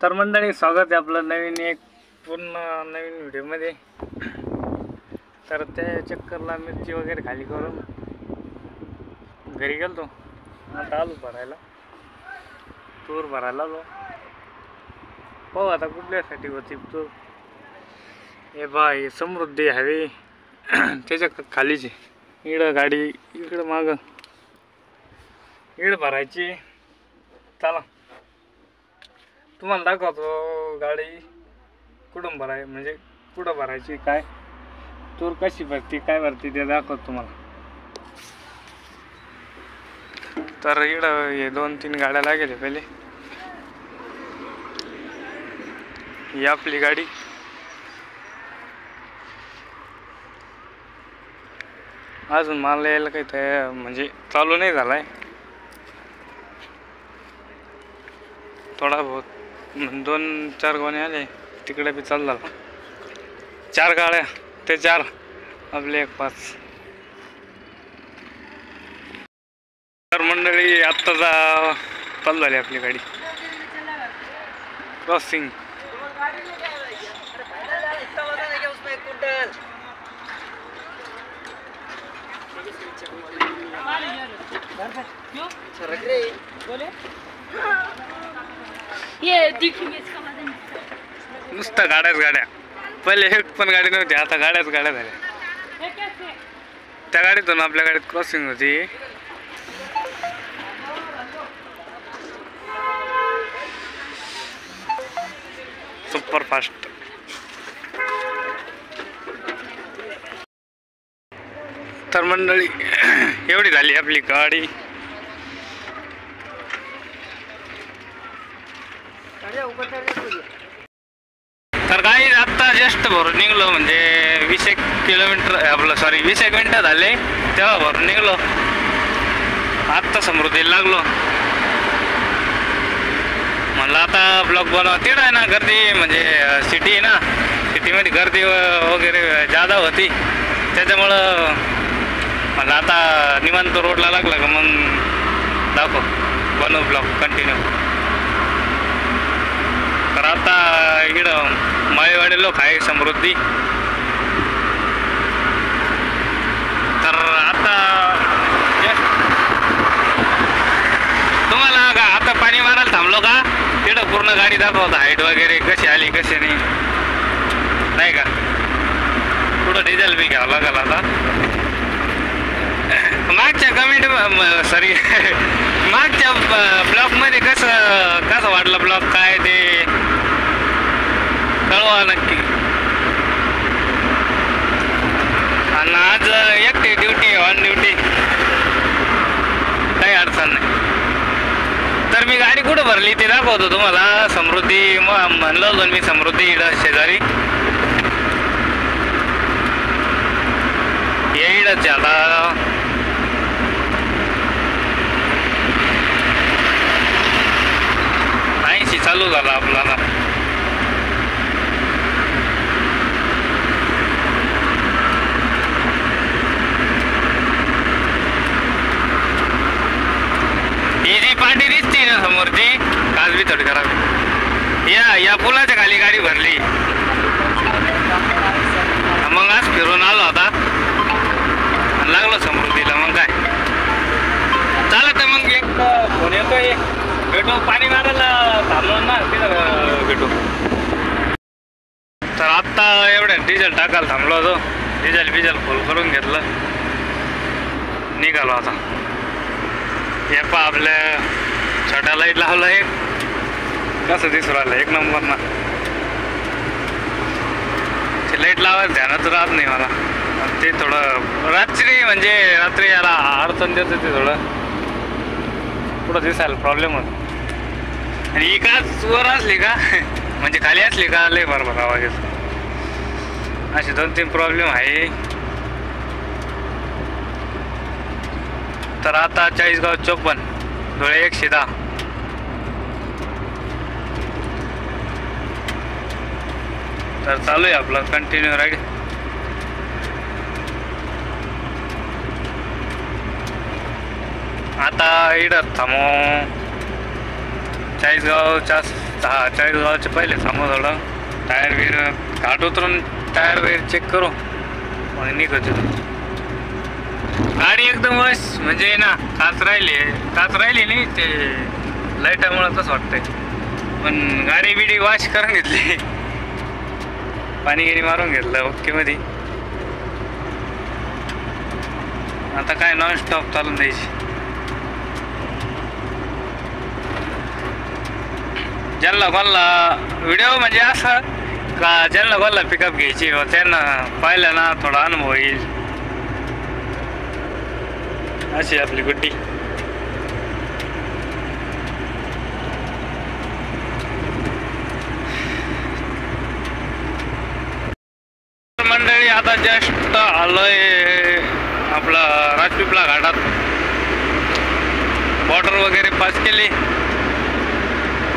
तर मंडळी स्वागत आहे आपलं नवीन एक पूर्ण नवीन व्हिडिओमध्ये। तर त्या चक्करला मिरची वगैरे खाली करून घरी गेलतो। आता आलो भरायला, तूर भरायला आलो। पाहू आता कुठल्यासाठी होती तूर। हे बाय समृद्धी हवे त्याच्या खालीची इकडं गाडी, इकडं माग इकडं भरायची। चला तुम्हाला दाखवतो गाडी कुठून भराय, म्हणजे कुठं भरायची, काय तूर कशी भरती, काय भरती ते दाखवतो तुम्हाला। तर इकडं हे 2-3 गाड्या लागेल पहिले। ही आपली गाडी, अजून मला यायला काही ते म्हणजे चालू नाही झालाय, थोडा बहुत 2-4 गोणे आले, तिकडे बी चालू झाला। 4 गाड्या ते 4 आपले 1 5। तर मंडळी आत्ताचा चालू झाली आपली गाडी क्रॉसिंग। नुसतं गाड्याच गाड्या, पहिले एक पण गाडी नव्हती, आता गाड्याच गाड्या झाल्या। त्या गाडीतून आपल्या गाडीत क्रॉसिंग होती। Super fast. तर मंडळी एवढी झाली आपली गाडी। तर काही आत्ता जस्ट भरून निघलो, म्हणजे 20 किलोमीटर आपलं 20 मिनिटं झाले तेव्हा भरून निघलो। आत्ता समृद्धीला लागलो, म्हणलं आता ब्लॉग बनवा। तिकडं आहे ना गर्दी, म्हणजे सिटी आहे ना, सिटीमध्ये गर्दी वगैरे जादा होती, त्याच्यामुळं म्हणलं आता निवांत रोडला लागला का मग दाखव, बनव ब्लॉग कंटिन्यू। तर आता इकडं माळेवाडी लोक आहे समृद्धी। तर आता तुम्हाला का आता पाणी मारायला थांबलो का, तिकडं पूर्ण गाडी दाखवत, हाईट वगैरे कशी आली कशी नाही का। पुढं डिझेल बी घ्यावं लागेल आता। मागच्या कमेंट मागच्या ब्लॉगमध्ये कसं वाटलं ब्लॉग, काय ते कळवा नक्की। आणि आज एकटी ड्युटी, ऑन ड्युटी, काही अडचण नाही। तर मी गाडी कुठं भरली ते दाखवतो तुम्हाला। समृद्धी म्हणलं होतं मी, समृद्धी इकडं शेजारी ये इकडंच आता। चालू झाला आपल्याला। ही जी पाठी दिसते ना समोरची, काच बी थोडी खराब। या पुलाच्या खाली गाडी भरली, मग आज फिरून आलो आता, लागलो समृद्धीला। मग काय चालत मग एक फोन येतोय, भेटू, पाणी मारायला थांबलो ना तिथं भेटू। तर आत्ता एवढ्या डिझेल टाकायला थांबलो होतो, डिझेल फुल करून घेतलं, निघालो आता। हे पा आपल्या छोट्या लाईट लावलं, एक कसं दिसू राहिलं, 1 नंबर ना। ते लाईट लावायचं ध्यानात राहत नाही मला, ते थोडं रात्री, म्हणजे रात्री याला अडचण देतं ते थोडं, पुढं दिसायला प्रॉब्लेम होतो। आणि एकाच वर असली का म्हणजे खाली असली का लय बरोबर आवाज येतो। असे 2-3 प्रॉब्लेम आहे। तर आता 40गाव 54, धुळे 110। तर चालू आहे आपलं कंटिन्यू राईड। आता इकडं थांबू, चाळीसगावच्या 40 वाजचे पहिले थांबू थोडं. टायर वीर घाट उतरून टायर वीर चेक करू मग निघतो. गाडी एकदम वश म्हणजे ना काच राहिली नाही ते लाईटामुळं तसं वाटतंय. पण गाडी बिडी वॉश करून घेतली, पाणी गिरी मारून घेतलं ओके मध्ये. आता काय नॉन स्टॉप चालून द्यायची. ज्यांना कोणाला व्हिडिओ म्हणजे असं का ज्यांना कोणाला पिकअप घ्यायची व त्यांना पाहिलं ना थोडा अनुभव येईल. अशी आपली गुड्डी. मंडळी आता जस्ट आलोय आपला राजपीपळा घाटात. बॉर्डर वगैरे पास केली,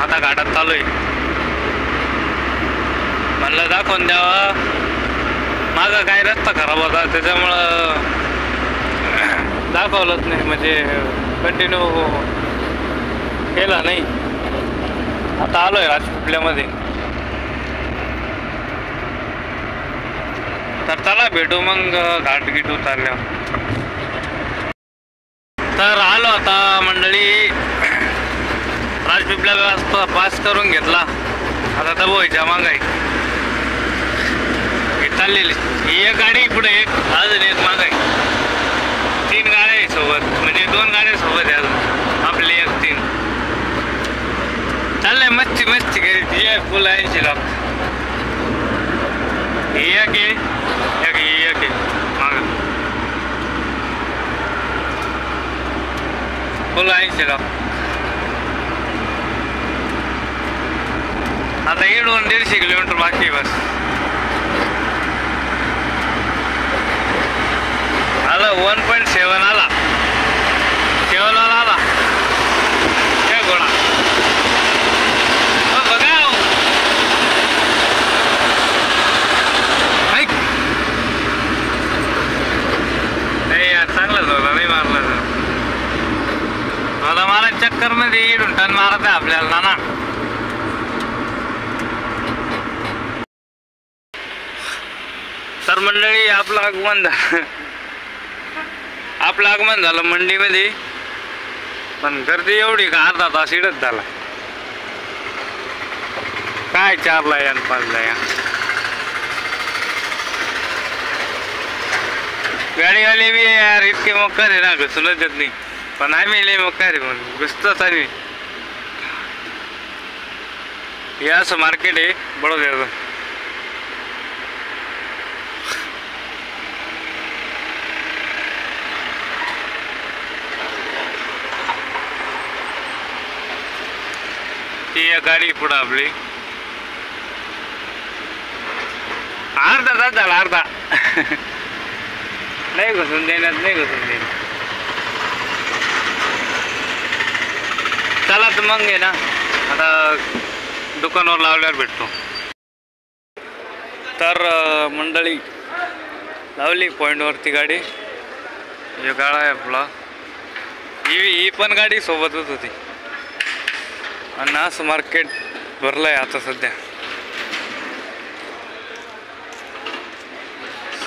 आता घाटात चालू आहे. म्हणलं दाखवून द्यावा, माझा काय रस्ता खराब होता त्याच्यामुळं दाखवलंच नाही, म्हणजे कंटिन्यू केला नाही. आता आलोय राजपिपल्यामध्ये. तर चला भेटू मग घाट गिट उतारल्यावर. तर आलो आता मंडळी, राजपिपल्याला पास करून घेतला. आता दबवायच्या मागाई चाललेली. ही एक गाडी पुढे, एक अजून एक मागाई. 3 गाड्या सोबत, म्हणजे 2 गाड्या सोबत आहे अजून आपले. 1-3 चाललंय मस्ती मस्ती करीत. ये फुल 80 लाख. एक माग फुल 80 लाख. आता 150 किलोमीटर बाकी बस. आला 1.7 आला, 7 आला त्या घोडा. बघा नाही यार, चांगलाच होता, नाही मारला मला. मला चक्कर मध्ये इडून टन मारत आहे आपल्याला ना. तर मंडळी आपलं आगमन झालं मंडीमध्ये. पण गर्दी एवढी का अर्धा तास इडच झाला. काय 4ला या 5ला या. गाडीवाले बी यार इतके मक्कार आहे ना, घुसूनच देत नाही. पण आम्ही लय मक्कार आहे म्हणून घुसतोच आम्ही. हे असं मार्केट आहे बडोद्याचं. ती गाडी पुढं आपली. अर्धा तास झाला, अर्धा. नाही घुसून देण्यात, नाही घुसून देण्यात. चला तर मग आहे ना, आता दुकानावर लावल्यावर भेटतो. तर मंडळी लावली पॉईंटवरती गाडी. हे गाडा आहे आपला. ही पण गाडी सोबतच होती. आणि असं मार्केट भरलं आहे आता सध्या.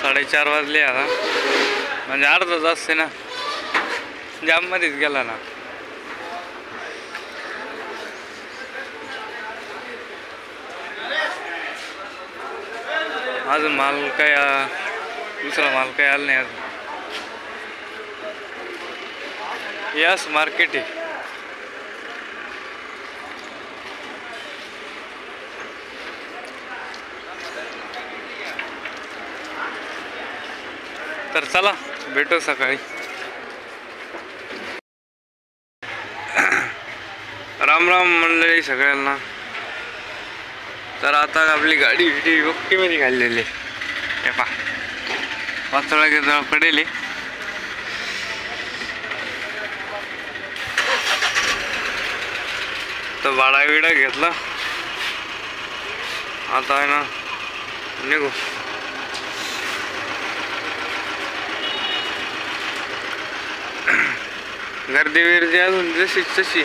4:30 वाजले आता, म्हणजे अर्धा तास आहे ना जाममध्येच गेला ना. अजून माल काय दुसरा माल काय आला नाही अजून. यास मार्केट आहे. तर चला भेटू सकाळी. राम राम मंडळी सगळ्यांना. तर आता आपली गाडी ओके मध्ये घाललेली. हे पा वाचोळा जवळ पडेल. तर भाडा विडा घेतला. आता आहे ना निघू. गर्दी विर्दी अजून जशी तशी.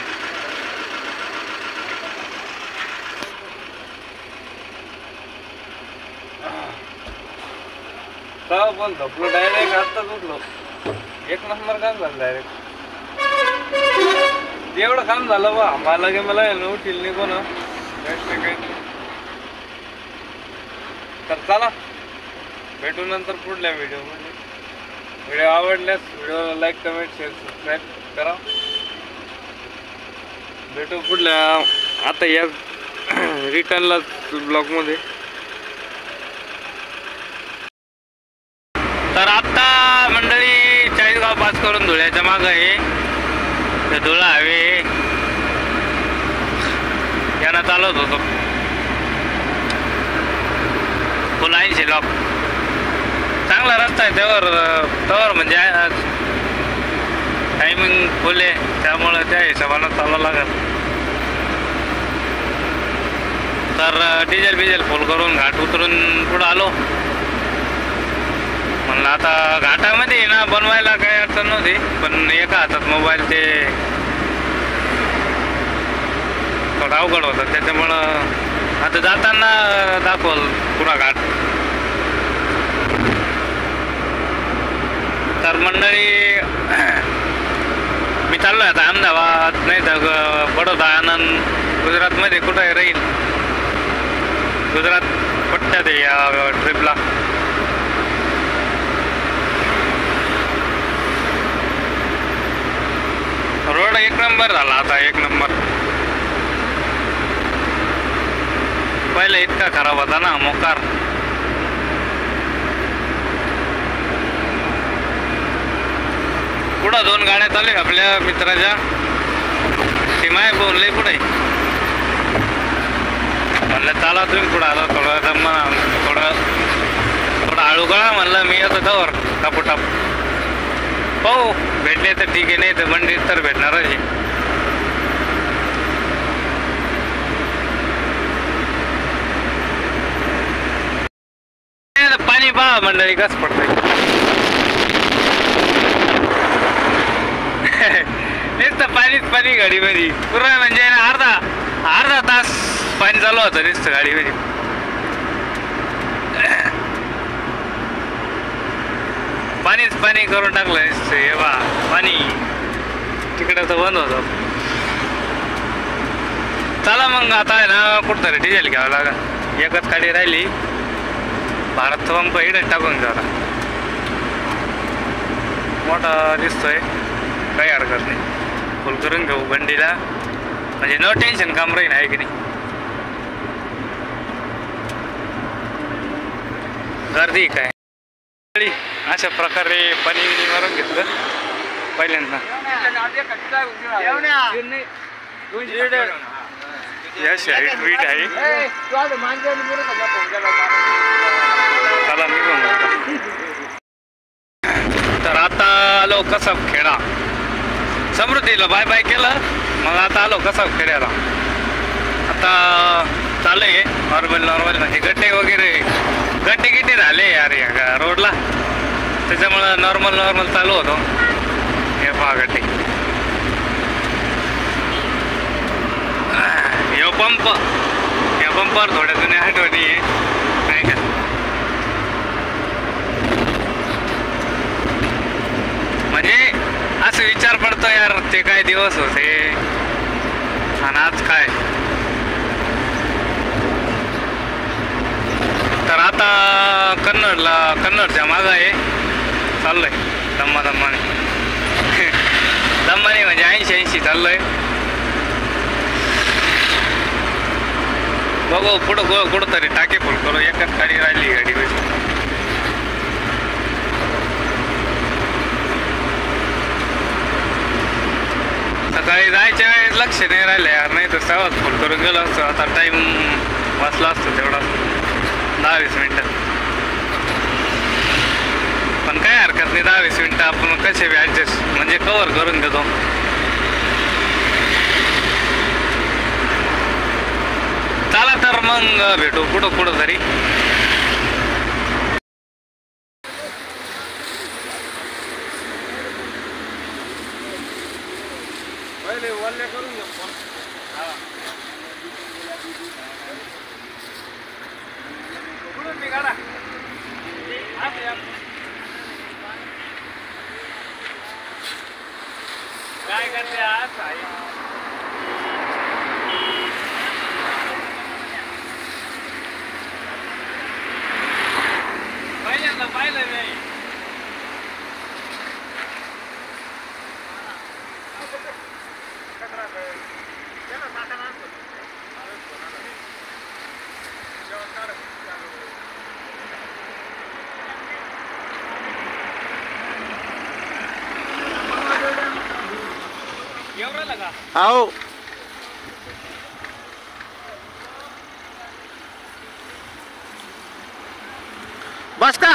तेव्हा पण झोपलो डायरेक्ट, आत्ताच उठलो. एक नंबर काम झालं डायरेक्ट. एवढं काम झालं बा आम्हाला की मला उठील नाही कोण. तर चला भेटू नंतर पुढल्या व्हिडिओमध्ये. व्हिडिओ आवडल्यास व्हिडिओला लाईक, कमेंट, शेअर, सबस्क्राईब करा. भेटू पुढल्या आता या रिटर्नला ब्लॉगमध्ये. तर आता मंडळी चाळीसगाव पास करून धुळ्याच्या मागं आहे. ते धुळा हवे यांना चालवत होतो फुल 80 लॉक. चांगला रस्ता आहे त्यावर म्हणजे टायमिंग फुल आहे त्यामुळे त्या हिशोबानं चालावं लागेल. तर डिझेल फुल करून घाट उतरून पुढं आलो. म्हणलं आता घाटामध्ये ना बनवायला काही अडचण नव्हती, पण एका हातात मोबाईल ते थोडं अवघड होतं. त्याच्यामुळं आता जाताना दाखवल पुरा घाट. तर मंडळी मी चाललो आहे आता अहमदाबाद नाही तर बडोदा, आनंद, गुजरातमध्ये कुठं राहील. गुजरात पट्ट्यात आहे या ट्रिपला. रोड एक नंबर झाला आता, एक नंबर. पहिले इतका खराब होता ना मोकार. पुढं 2 गाड्या चालले आपल्या मित्राच्या. सीमाय बोलले पुढे म्हणलं चला तुम्ही पुढं आला थोडं हळू कळा म्हणलं. मी येतो त्यावर टापूटाप. हो भेटले तर ठीक आहे, नाही तर मंडीत तर भेटणारच आहे. पाणी पहा मंडळी कसं पडतंय. नुसतं पाणी गाडीमध्ये पुरा म्हणजे अर्धा तास पाणी चालू होतं नुसतं गाडीमध्ये. पाणी करून टाकलं नुसतं. हे बा पाणी तिकडं तर बंद होतं. चला मग आता आहे ना कुठंतरी डिझेल घ्यावं लागेल. एकच गाडी राहिली. भारत पंप इकडे टाकून जरा मोठा दिसतोय, काही हरकत नाही. फुल करून घेऊ बंडीला म्हणजे नो टेन्शन काम राहील आहे की नाही. गर्दी काय अशा प्रकारे पाणी मारून घेतलं पहिल्यांदा. यश आहे ट्वीट आहे. चला निघून तर आता आलो कसब खेडा. समृद्धीला बाय बाय केलं, मग आता आलो कसब खेड्याला. आता चालू आहे नॉर्मल म्हणजे गड्डे गिड्डे झाले यार या रोडला. त्याच्यामुळं नॉर्मल चालू होतो. हे पहा गड्डे. या पंपावर थोड्या जुन्या आठवणी आहे नाही का. म्हणजे असं विचार पडतो यार ते काय दिवस होते आणि आज काय. तर आता कन्नडच्या मागं आहे चाललंय दम्माने म्हणजे 80 चाललंय. बघू पुढं कुठंतरी टाके फुल करू. एकच गाडी राहिली गाडी. सकाळी जायच्या वेळेस लक्ष नाही राहिलं यार, नाही तर सहज फुल करून गेलो असतो. आता टाईम वाचला असतो तेवढा 10-20 मिनटं. पण काय हरकत नाही, 10-20 मिनटं आपण कसे बी ॲडजस्ट म्हणजे कवर करून घेतो. चला तर मग भेटू कुठं तरी. करून असं आहे. पाहिलं नाही. एवढं लगा आओ बस का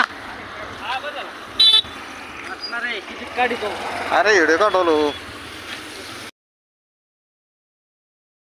हा बदल असणार आहे किती काढी तो अरे व्हिडिओ काढवलो